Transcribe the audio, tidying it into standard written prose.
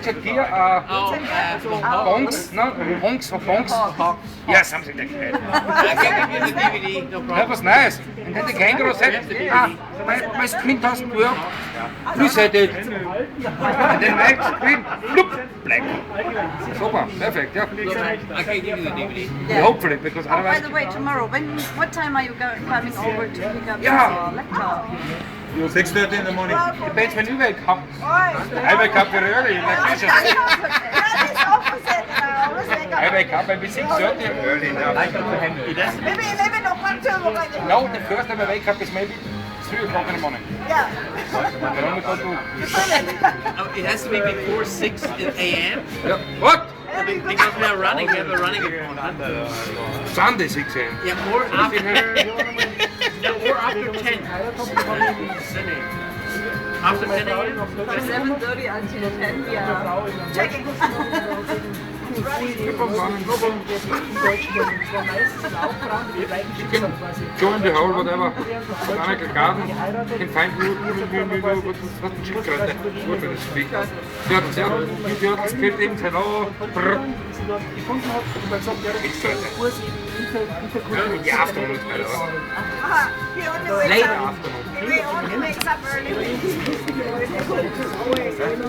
Here bonks, no? Honks or bonks? Yeah, something like that. I can give you the DVD, no That problem. was nice. And then the kangaroo said, my screen doesn't work. Please I did. And then my screen, bloop, black. Super, perfect, yeah. I can give you the DVD. Yeah. Hopefully, because Oh, by otherwise... the way, tomorrow, what time are you coming over to pick up Yeah. your laptop? 6:30 in the morning. Depends when you wake up. I wake up very early, like you just said. I wake up maybe 6:30 early. Maybe 11 or 1 2 No, the first time I wake up is maybe 3 o'clock in the morning. Yeah. I only go to... It has to be before 6 a.m. Yeah. What? Because we are running, we have a running appointment. Sunday 6 a.m. Yeah, or after 10. After 10 a.m. 7:30 until 10, yeah. Checking. You can join the whole whatever, botanical garden, you can find what's the Schildkröte? What will I speak? Turtles, yeah. You turtles, pilgrims, hello. Schildkröte. In the afternoon, by the way. He only wakes Late up. afternoon. He only wakes up early.